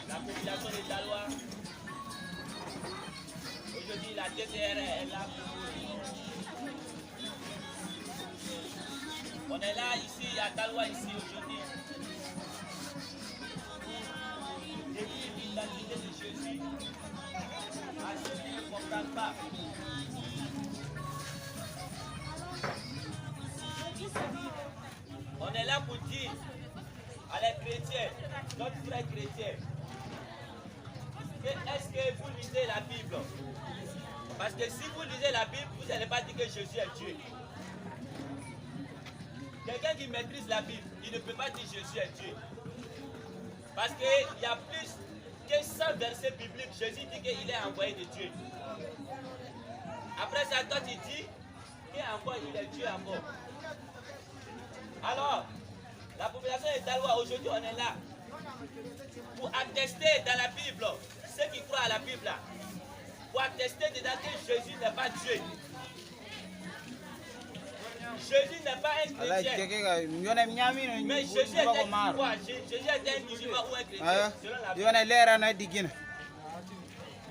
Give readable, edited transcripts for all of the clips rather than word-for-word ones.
la population de Daloa. Aujourd'hui, la DTR est là pour vous. On est là ici à Daloa ici aujourd'hui. Depuis l'identité de Jésus à ceux qui ne comprennent pas. On est là pour dire à les chrétiens, notre frère chrétien, est-ce que vous lisez la Bible? Parce que si vous lisez la Bible, vous n'allez pas dire que Jésus est Dieu. Quelqu'un qui maîtrise la Bible, il ne peut pas dire Jésus est Dieu. Parce qu'il y a plus que 100 versets bibliques. Jésus dit qu'il est envoyé de Dieu. Après ça, toi tu dis qu'encore il est Dieu encore. Alors, la population de Daloa, aujourd'hui on est là pour attester dans la Bible, ceux qui croient à la Bible, là, pour attester dedans que Jésus n'est pas Dieu. Jésus n'est pas un chrétien. Mais Jésus était quoi? Jésus était un musulman ou un chrétien. Selon la Bible.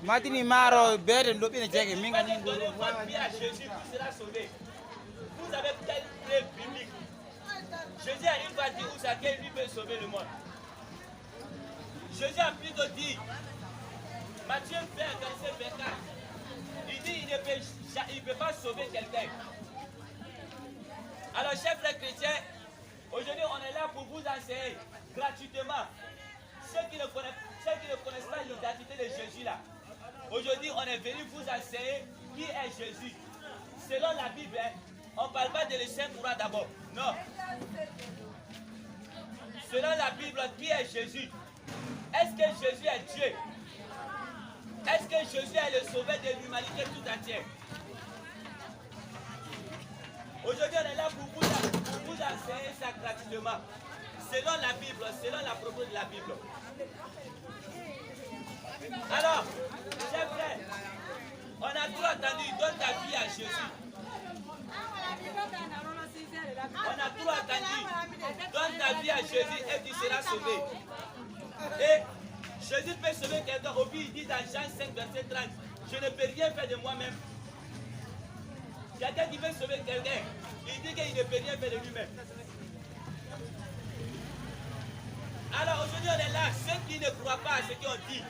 Matini maro bere ndo bine jege minga ni donnez votre vie à Jésus, vous serez sauvé. Vous avez quelle preuve biblique? Jésus a une fois dit où ça qu'il lui peut sauver le monde. Jésus a plutôt dit, Matthieu 20, verset 24, il dit il ne peut pas sauver quelqu'un. Alors, chers frères chrétiens, aujourd'hui on est là pour vous enseigner gratuitement. Ceux qui ne connaissent pas l'identité de Jésus là, aujourd'hui on est venu vous enseigner qui est Jésus. Selon la Bible, hein, on ne parle pas de le Saint-Courant d'abord. Non. Selon la Bible, qui est Jésus? Est-ce que Jésus est Dieu? Est-ce que Jésus est le sauveur de l'humanité tout entière? Aujourd'hui, on est là pour vous enseigner ça gratuitement. Selon la Bible, selon la propos de la Bible. Alors, chers frères, on a tout entendu, donne ta vie à Jésus. On a tout entendu, donne ta vie à Jésus et tu seras sauvé. Et Jésus peut sauver quelqu'un. Au but, il dit dans Jean 5, verset 30, je ne peux rien faire de moi-même. Quelqu'un qui veut sauver quelqu'un, il dit qu'il ne peut rien faire de lui-même. Alors aujourd'hui, on est là, ceux qui ne croient pas à ce qu'on dit,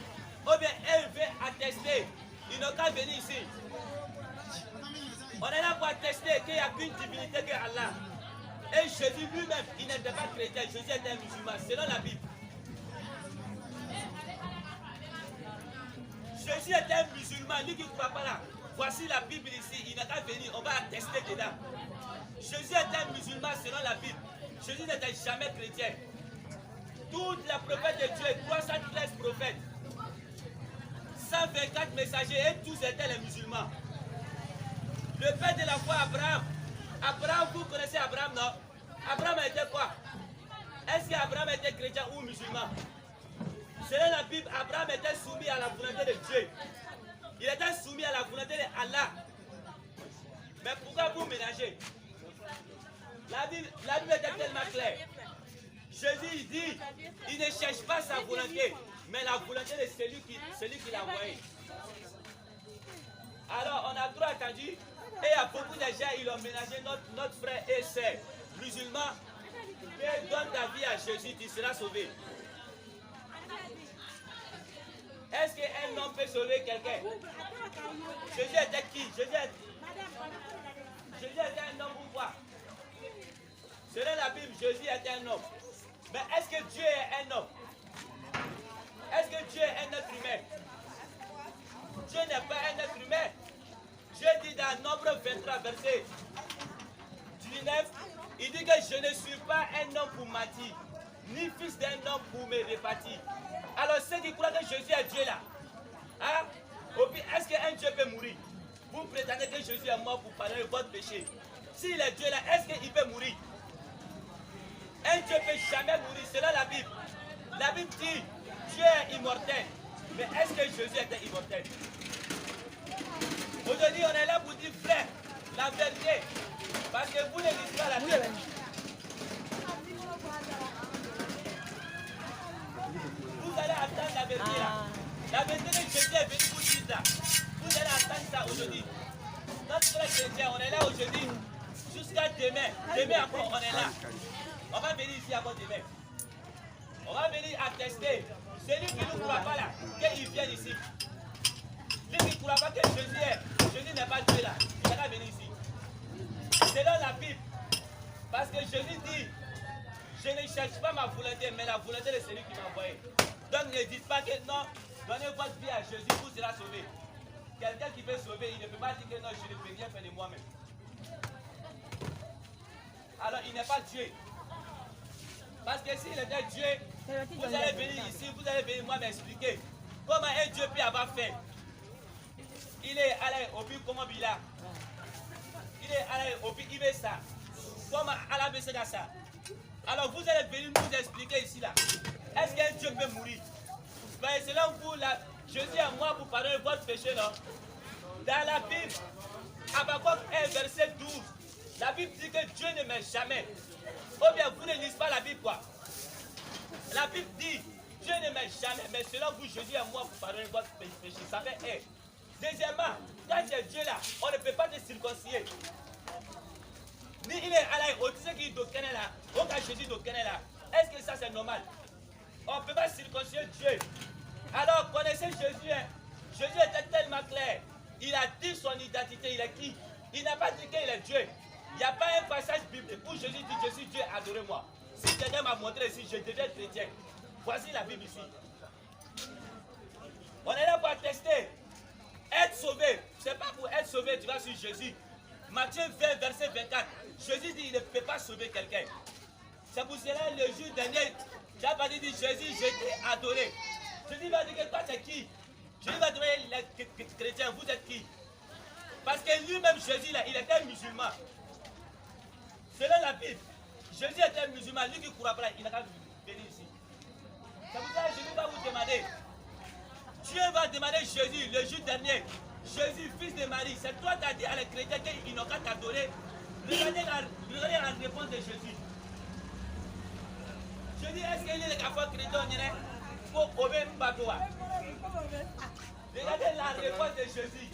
ou bien elles veulent attester, ils n'ont qu'à venir ici. On est là pour attester qu'il n'y a qu'une divinité que Allah. Et Jésus lui-même, il n'était pas chrétien, Jésus était un musulman, selon la Bible. Jésus était un musulman, lui qui ne croit pas là. Voici la Bible ici, il n'a qu'à venir, on va attester dedans. Jésus était un musulman selon la Bible. Jésus n'était jamais chrétien. Toutes les prophètes de Dieu, 313 prophètes, 124 messagers et tous étaient les musulmans. Le père de la foi, Abraham. Abraham, vous connaissez Abraham, non? Abraham était quoi? Est-ce qu'Abraham était chrétien ou musulman? Selon la Bible, Abraham était soumis à la volonté de Dieu. Il était soumis à la volonté d'Allah. Mais pourquoi vous mélangez? La Bible était tellement claire. Jésus dit, il ne cherche pas sa volonté, mais la volonté de celui qui l'a envoyé. Alors, on a trop attendu, et il y a beaucoup de gens, ils ont ménagé notre frère et sœur musulmans. Et donne ta vie à Jésus, tu seras sauvé. Est-ce qu'un homme peut sauver quelqu'un? Jésus était qui? Jésus était un homme ou quoi? Selon la Bible, Jésus était un homme. Mais est-ce que Dieu est un homme? Est-ce que Dieu est un être humain? Dieu n'est pas un être humain. Dieu dit dans Nombre 23, verset 19, il dit que je ne suis pas un homme pour mentir, ni fils d'un homme pour me répartir. Alors ceux qui croient que Jésus est Dieu là, hein? Est-ce qu'un Dieu peut mourir? Vous prétendez que Jésus est mort pour pardonner votre péché. S'il est Dieu là, est-ce qu'il peut mourir? Un Dieu ne peut jamais mourir, selon la Bible. La Bible dit, Dieu est immortel. Mais est-ce que Jésus était immortel? Aujourd'hui, on est là pour dire, frère, la vérité. Parce que vous ne lisez pas la Bible. que Jésus est venu vous dire ça. Vous allez entendre ça aujourd'hui. Notre chrétien, on est là aujourd'hui. Jusqu'à demain. Demain encore, on est là. On va venir ici encore demain. On va venir attester. Celui qui ne croit pas là, qu'il vienne ici. Lui qui ne croit pas que Jésus n'est pas Dieu là, il va venir ici. Selon la Bible. Parce que Jésus dit, je ne cherche pas ma volonté, mais la volonté de celui qui m'a envoyé. Donc ne dites pas que non, donnez votre vie à Jésus, vous serez sauvé. Quelqu'un qui veut sauver, il ne peut pas dire que non, je ne peux rien faire de moi-même. Alors il n'est pas Dieu. Parce que s'il était Dieu, vous allez venir ici, vous allez venir moi m'expliquer comment un Dieu peut avoir fait. Il est allé au but comme Bila. Il est allé au but Ibessa. Comment Allah veut ça. Alors vous allez venir nous expliquer ici là. Est-ce qu'un Dieu peut mourir? Mais selon vous, là, je dis à moi pour pardonner votre péché, non? Dans la Bible, Habakkuk 1, verset 12, la Bible dit que Dieu ne meurt jamais. Ou bien vous ne lisez pas la Bible, quoi. La Bible dit, Dieu ne meurt jamais. Mais selon vous, je dis à moi pour pardonner votre péché. Ça fait 1. Deuxièmement, quand tu es Dieu là, on ne peut pas te circoncilier. Ni il est allé au disait qu'il est là, au cas Jésus est là. Est-ce que ça c'est normal? On ne peut pas circoncilier Dieu. Alors connaissez Jésus. Hein? Jésus était tellement clair. Il a dit son identité, il est qui? Il n'a pas dit qu'il est Dieu. Il n'y a pas un passage biblique où Jésus dit je suis Dieu, adorez-moi. Si quelqu'un m'a montré ici, je deviens chrétien. Voici la Bible ici. On est là pour attester. Être sauvé, c'est pas pour être sauvé, tu vas sur Jésus. Matthieu 20, verset 24. Jésus dit il ne peut pas sauver quelqu'un. C'est pour cela le jour dernier, tu n'as pas dit Jésus, je t'ai adoré. Jésus va dire que toi c'est qui? Jésus va demander les chrétiens, vous êtes qui? Parce que lui-même Jésus là, il était musulman. Selon la Bible, Jésus était musulman, lui qui ne croit pas là, il n'a qu'à venir ici. C'est pour ça que Jésus va vous demander. Dieu va demander Jésus le jour dernier. Jésus, fils de Marie, c'est toi qui as dit à les chrétiens qu'ils n'ont qu'à t'adorer. Regardez la réponse de Jésus. Je dis, est-ce qu'il est le café chrétien pour ouvrir un bateau? Regardez la réponse de Jésus.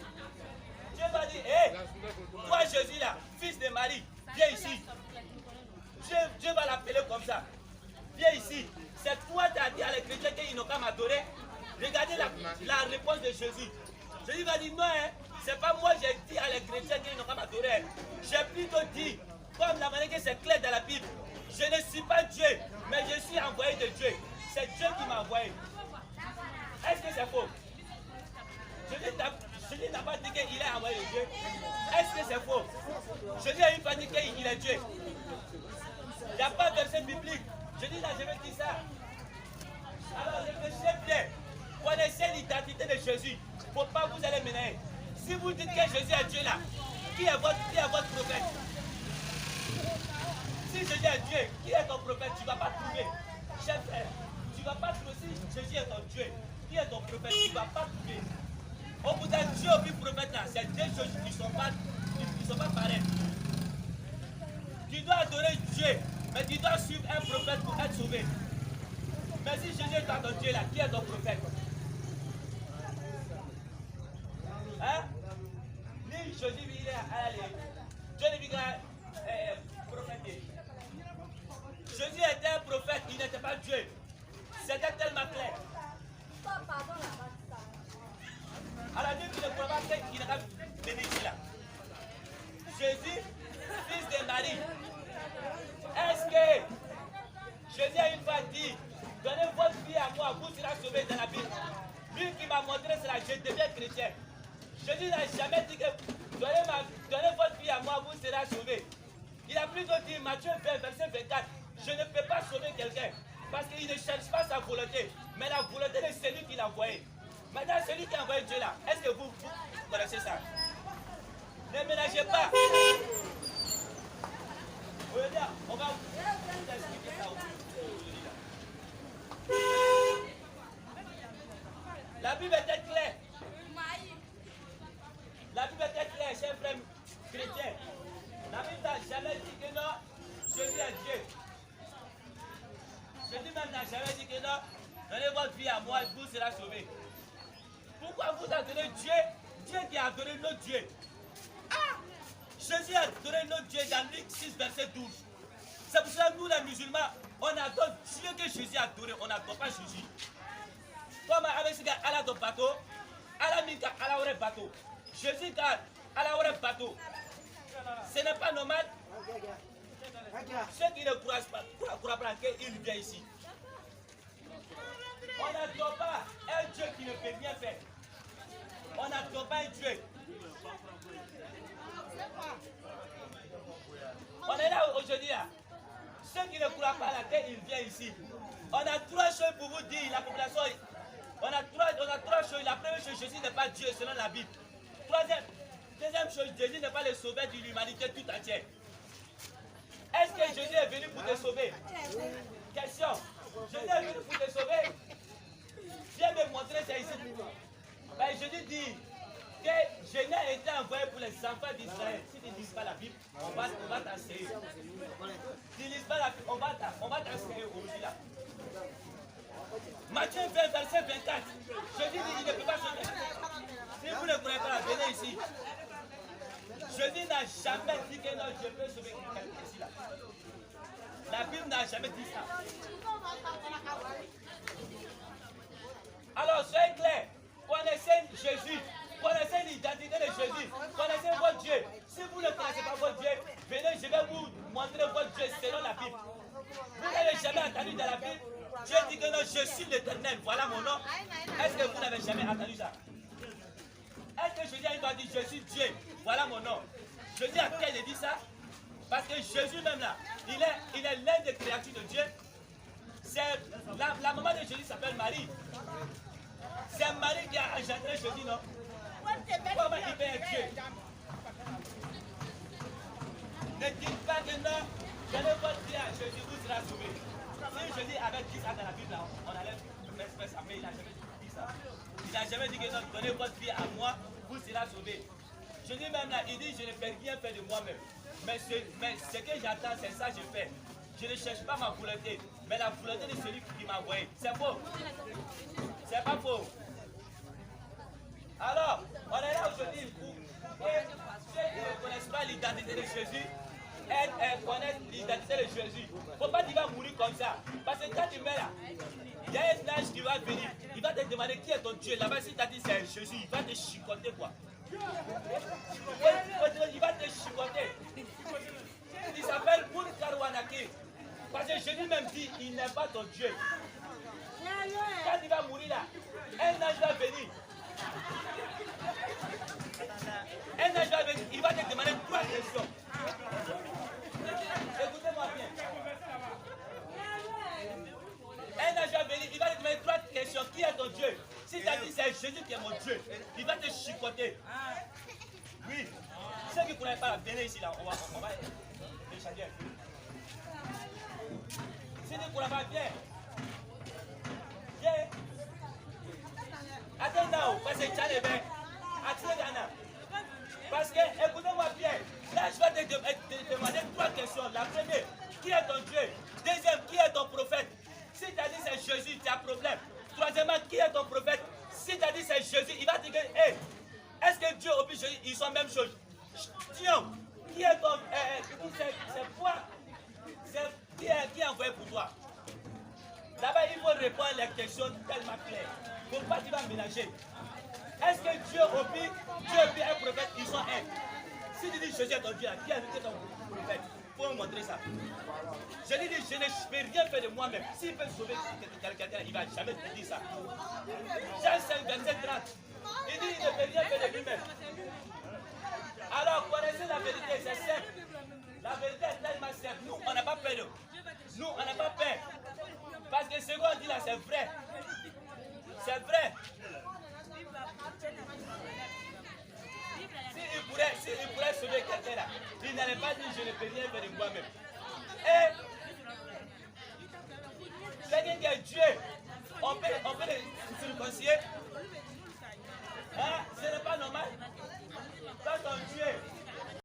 Dieu va dire, hé, toi Jésus là, fils de Marie, viens ici. Dieu va l'appeler comme ça. Viens ici. C'est toi qui as dit à les chrétiens qu'ils n'ont qu'à m'adorer. Regardez la réponse de Jésus. Jésus va dire non, hein, c'est pas moi j'ai dit à les chrétiens qu'ils n'ont qu'à m'adorer. J'ai plutôt dit, comme la manière que c'est clair dans la Bible, je ne suis pas Dieu, mais je suis envoyé de Dieu. C'est Dieu qui m'a envoyé. Est-ce que c'est faux? Jésus n'a pas dit qu'il est envoyé de Dieu. Est-ce que c'est faux? Jésus n'a pas dit qu'il est Dieu. Il n'y a pas de verset biblique. Jésus n'a jamais dit ça. Alors réfléchissez bien. Connaissez l'identité de Jésus. Il ne faut pas vous aller mener. Si vous dites que Jésus est Dieu là, qui est votre prophète? Si Jésus est Dieu, qui est ton prophète? Tu ne vas pas trouver. Cher frère, tu ne vas pas trouver. Si Jésus est ton Dieu, qui est ton prophète? Tu ne vas pas trouver. On vous a Dieu au plus prophète là. C'est deux choses qui ne sont pas pareilles. Tu dois adorer Dieu, mais tu dois suivre un prophète pour être sauvé. Mais si Jésus est ton Dieu là, qui est ton prophète? Hein? Ni Jésus il est allé. Dieu ne dit pas prophète. Jésus était un prophète, il n'était pas Dieu. C'était tellement clair. Alors Dieu qui ne croit pas qu'il n'a pas béni là. Jésus, fils de Marie. Est-ce que Jésus a une fois dit, donnez votre vie à moi, vous serez sauvés dans la Bible. Lui qui m'a montré cela, je deviens chrétien. Jésus n'a jamais dit que donnez votre vie à moi, vous serez sauvés. Il a plutôt dit, Matthieu 20, verset 24, je ne peux pas sauver quelqu'un parce qu'il ne cherche pas sa volonté, mais la volonté de celui qui l'a envoyé. Maintenant, celui qui a envoyé Dieu là, est-ce que vous connaissez ça? Ne ménagez pas. On va vous expliquer ça aujourd'hui. La Bible était claire. La Bible était claire, chers frères chrétiens. La Bible n'a jamais dit que non, Jésus est Dieu. Jésus même n'a jamais dit que non, donnez votre vie à moi et vous serez sauvés. Pourquoi vous adorez Dieu? Dieu qui a adoré notre Dieu. Ah! Jésus a adoré notre Dieu dans Luc 6, verset 12. C'est pour ça que nous, les musulmans, on adore Dieu que Jésus a adoré. On n'adore pas Jésus. Comme avec ce gars, Allah de bateau, Allah mika, Allah aurait bateau. Jésus car Allah aurait bateau. Ce n'est pas normal. Ceux qui ne croient pas qu'ils viennent ici. On n'adore pas un Dieu qui ne peut rien faire. On n'adore pas un Dieu. On est là aujourd'hui. Là. Ceux qui ne croient pas à la terre, ils viennent ici. On a trois choses pour vous dire. La population, on a trois choses. La première chose, Jésus n'est pas Dieu selon la Bible. Deuxième chose, Jésus n'est pas le sauveur de l'humanité tout entière. Est-ce que Jésus est venu pour te sauver? Question. Jésus est venu pour te sauver? Viens me montrer ça ici. Ben, Jésus dit que Jésus a été envoyé pour les enfants d'Israël. Si tu ne lis pas la Bible, on va t'enseigner. Si tu ne lis pas la Bible, on va t'enseigner aujourd'hui là. Matthieu 20, verset 24. Jésus dit qu'il ne peut pas sauver. Si vous ne connaissez pas, venez ici. Jésus n'a jamais dit que non, je peux sauver quelqu'un ici là. La Bible n'a jamais dit ça. Alors, soyez clairs. Connaissez Jésus. Connaissez l'identité de Jésus. Connaissez votre Dieu. Si vous ne connaissez pas votre Dieu, venez, je vais vous montrer votre Dieu selon la Bible. Vous n'avez jamais entendu dans la Bible, Dieu dit que non, je suis l'Éternel, voilà mon nom. Est-ce que vous n'avez jamais entendu ça? Est-ce que Jésus a dit, je suis Dieu, voilà mon nom? Jésus a quel dit ça? Parce que Jésus même là, il est l'un des créatures de Dieu. C'est la maman de Jésus s'appelle Marie. C'est Marie qui a engendré Jésus, non? Comment il peut être Dieu? Ne dites pas que non, je ne vais pas dire à Jésus, vous serez sauvé. Si Jésus avait dit ça dans la Bible, on allait faire ça, mais il n'a jamais dit ça. Il n'a jamais dit que non, donnez votre vie à moi, vous serez sauvé. Jésus même là, il dit, je ne peux rien faire de moi-même. Mais ce que j'attends, c'est ça que je fais. Je ne cherche pas ma volonté, mais la volonté de celui qui m'a envoyé. C'est faux. C'est pas faux. Alors, on est là aujourd'hui pour que ceux qui ne connaissent pas l'identité de Jésus, connaissent l'identité de Jésus. Il ne faut pas dire qu'il va mourir comme ça. Parce que quand tu meurs là, il y a un ange qui va venir. Il va te demander qui est ton Dieu. Là-bas, si tu as dit c'est Jésus, il va te chicoter quoi. Il va te chicoter. Il s'appelle Mounkarwanaki. Parce que Jésus même dit, il n'est pas ton Dieu. Quand il va mourir là, un ange va venir. Un ange va venir, il va te demander 3 questions. Écoutez-moi bien. Un ange va venir, il va te demander 3 questions. Qui est ton Dieu? Si tu as dit c'est Jésus qui est mon Dieu, il va te chicoter. Oui. Ceux qui ne connaissent pas, venez ici là, on va échanger un peu. Si tu ne connais pas, viens. Viens. Attends, parce que tu as les mains. Attends, parce que, écoutez-moi bien, là je vais te demander 3 questions. La première, qui est ton Dieu? Deuxième, qui est ton prophète? Si tu as dit c'est Jésus, tu as problème. Troisièmement, qui est ton prophète? Si tu as dit c'est Jésus, il va te dire, hey, est-ce que Dieu et Jésus, ils sont la même chose? Tiens, qui est ton... c'est quoi? Qui est envoyé pour toi? Là-bas, il faut répondre à les questions tellement claires. Pour pas qu'il va mélanger. Est-ce que Dieu et un prophète, ils sont un? Si tu dis Jésus est ton Dieu, qui est ton prophète? Il faut me montrer ça. Jésus dit, je ne peux rien faire de moi-même. S'il peut sauver quelqu'un, il ne va jamais te dire ça. Jean 5, verset 30. Il dit, il ne peut rien faire de lui-même. Alors, connaissez la vérité, c'est simple. La vérité est tellement simple. Nous, on n'a pas peur. Nous, on n'a pas peur. Parce que ce qu'on dit là, c'est vrai. C'est vrai. S'il pourrait sauver quelqu'un là, il n'allait pas dire je ne peux rien faire de moi-même. Et quelqu'un qui est Dieu